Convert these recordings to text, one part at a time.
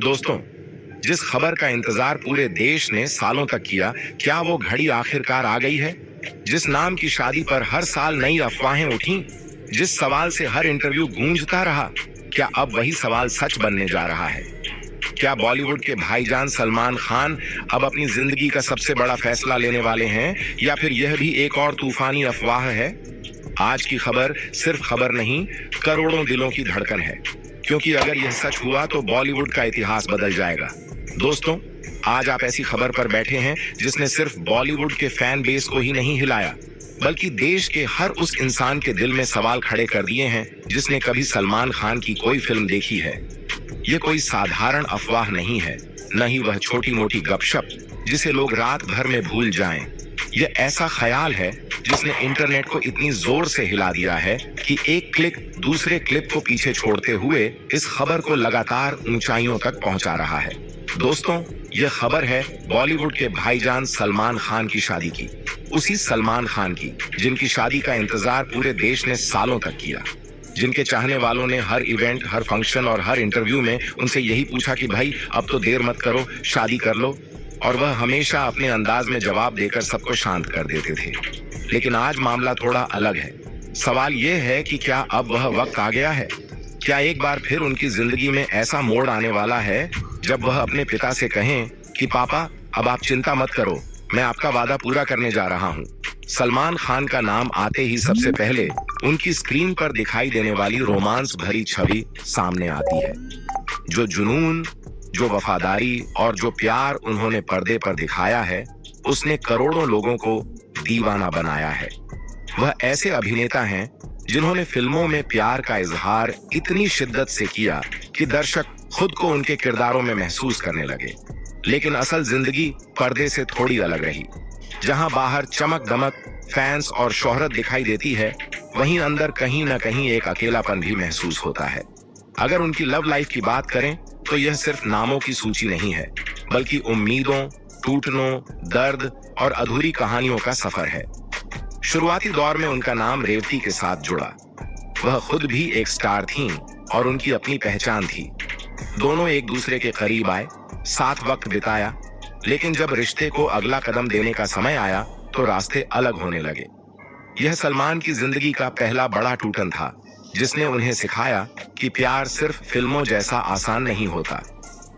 दोस्तों, जिस खबर का इंतजार पूरे देश ने सालों तक किया, क्या वो घड़ी आखिरकार आ गई है? जिस नाम की शादी पर हर साल नई अफवाहें उठी, जिस सवाल से हर इंटरव्यू गूंजता रहा, क्या अब वही सवाल सच बनने जा रहा है? क्या बॉलीवुड के भाईजान सलमान खान अब अपनी जिंदगी का सबसे बड़ा फैसला लेने वाले हैं, या फिर यह भी एक और तूफानी अफवाह है? आज की खबर सिर्फ खबर नहीं, करोड़ों दिलों की धड़कन है, क्योंकि अगर यह सच हुआ तो बॉलीवुड का इतिहास बदल जाएगा। दोस्तों, आज आप ऐसी खबर पर बैठे हैं जिसने सिर्फ बॉलीवुड के फैन बेस को ही नहीं हिलाया, बल्कि देश के हर उस इंसान के दिल में सवाल खड़े कर दिए हैं जिसने कभी सलमान खान की कोई फिल्म देखी है। यह कोई साधारण अफवाह नहीं है, न ही वह छोटी मोटी गपशप जिसे लोग रात भर में भूल जाएं। यह ऐसा ख्याल है जिसने इंटरनेट को इतनी जोर से हिला दिया है कि एक क्लिक दूसरे क्लिप को पीछे छोड़ते हुए इस खबर को लगातार ऊंचाइयों तक पहुंचा रहा है। दोस्तों, यह खबर है बॉलीवुड के भाईजान सलमान खान की शादी की, उसी सलमान खान की जिनकी शादी का इंतजार पूरे देश ने सालों तक किया, जिनके चाहने वालों ने हर इवेंट, हर फंक्शन और हर इंटरव्यू में उनसे यही पूछा कि भाई अब तो देर मत करो, शादी कर लो, और वह हमेशा अपने अंदाज में जवाब देकर सबको शांत कर देते थे। लेकिन आज मामला थोड़ा अलग है। सवाल यह है कि क्या अब वह वक्त आ गया है? क्या एक बार फिर उनकी जिंदगी में ऐसा मोड़ आने वाला है जब वह अपने पिता से कहें कि पापा अब आप चिंता मत करो, मैं आपका वादा पूरा करने जा रहा हूं। सलमान खान का नाम आते ही सबसे पहले उनकी स्क्रीन पर दिखाई देने वाली रोमांस भरी छवि सामने आती है। जो जुनून, जो वफादारी और जो प्यार उन्होंने पर्दे पर दिखाया है, उसने करोड़ों लोगों को दीवाना बनाया है। वह ऐसे अभिनेता हैं जिन्होंने फिल्मों में प्यार का इजहार इतनी शिद्दत से किया कि दर्शक खुद को उनके किरदारों में महसूस करने लगे। लेकिन असल जिंदगी पर्दे से थोड़ी अलग रही। जहां बाहर चमक दमक, फैंस और शोहरत दिखाई देती है, वहीं अंदर कहीं न कहीं एक अकेलापन भी महसूस होता है। अगर उनकी लव लाइफ की बात करें तो यह सिर्फ नामों की सूची नहीं है, बल्कि उम्मीदों, टूटनों, दर्द और अधूरी कहानियों का सफर है। शुरुआती दौर में उनका नाम रेवती के साथ जुड़ा। वह खुद भी एक स्टार थीं और उनकी अपनी पहचान थी। दोनों एक दूसरे के करीब आए, साथ वक्त बिताया, लेकिन जब रिश्ते को अगला कदम देने का समय आया तो रास्ते अलग होने लगे। यह सलमान की जिंदगी का पहला बड़ा टूटन था, जिसने उन्हें सिखाया कि प्यार सिर्फ फिल्मों जैसा आसान नहीं होता।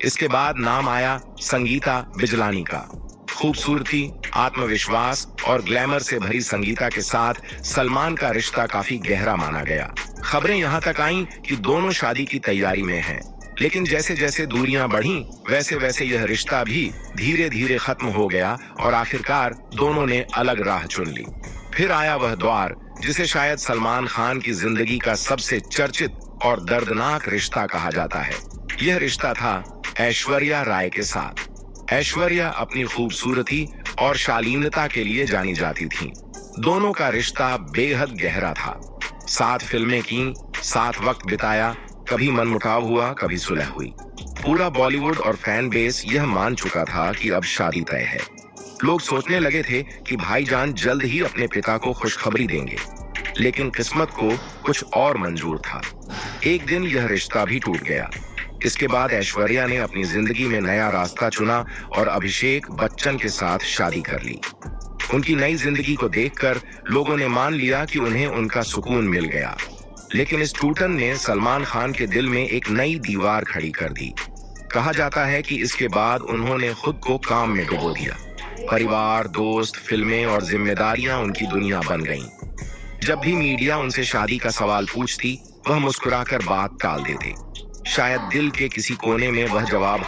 इसके बाद नाम आया संगीता बिजलानी का। खूबसूरती, आत्मविश्वास और ग्लैमर से भरी संगीता के साथ सलमान का रिश्ता काफी गहरा माना गया। खबरें यहाँ तक आईं कि दोनों शादी की तैयारी में हैं, लेकिन जैसे जैसे दूरियां बढ़ीं, वैसे वैसे यह रिश्ता भी धीरे धीरे खत्म हो गया और आखिरकार दोनों ने अलग राह चुन ली। फिर आया वह दौर जिसे शायद सलमान खान की जिंदगी का सबसे चर्चित और दर्दनाक रिश्ता कहा जाता है। यह रिश्ता था ऐश्वर्या राय के साथ। ऐश्वर्या अपनी खूबसूरती और शालीनता के लिए जानी जाती थीं। दोनों का रिश्ता बेहद गहरा था। साथ फिल्में की, साथ वक्त बिताया, कभी मनमुटाव हुआ, कभी सुलह हुई। पूरा बॉलीवुड और फैन बेस यह मान चुका था कि अब शादी तय है। लोग सोचने लगे थे कि भाईजान जल्द ही अपने पिता को खुशखबरी देंगे, लेकिन किस्मत को कुछ और मंजूर था। एक दिन यह रिश्ता भी टूट गया। इसके बाद ऐश्वर्या ने अपनी जिंदगी में नया रास्ता चुना और अभिषेक बच्चन के साथ शादी कर ली। उनकी नई जिंदगी को देखकर लोगों ने मान लिया कि उन्हें उनका सुकून मिल गया। लेकिन इस टूटन ने सलमान खान के दिल में एक नई दीवार खड़ी कर दी। कहा जाता है कि इसके बाद उन्होंने खुद को काम में डुबो दिया। परिवार, दोस्त, फिल्में और जिम्मेदारियां उनकी दुनिया बन गईं। जब भी मीडिया उनसे शादी का सवाल पूछती, वह मुस्कुराकर बात टाल देते। शायद दिल के किसी कोने में वह जवाब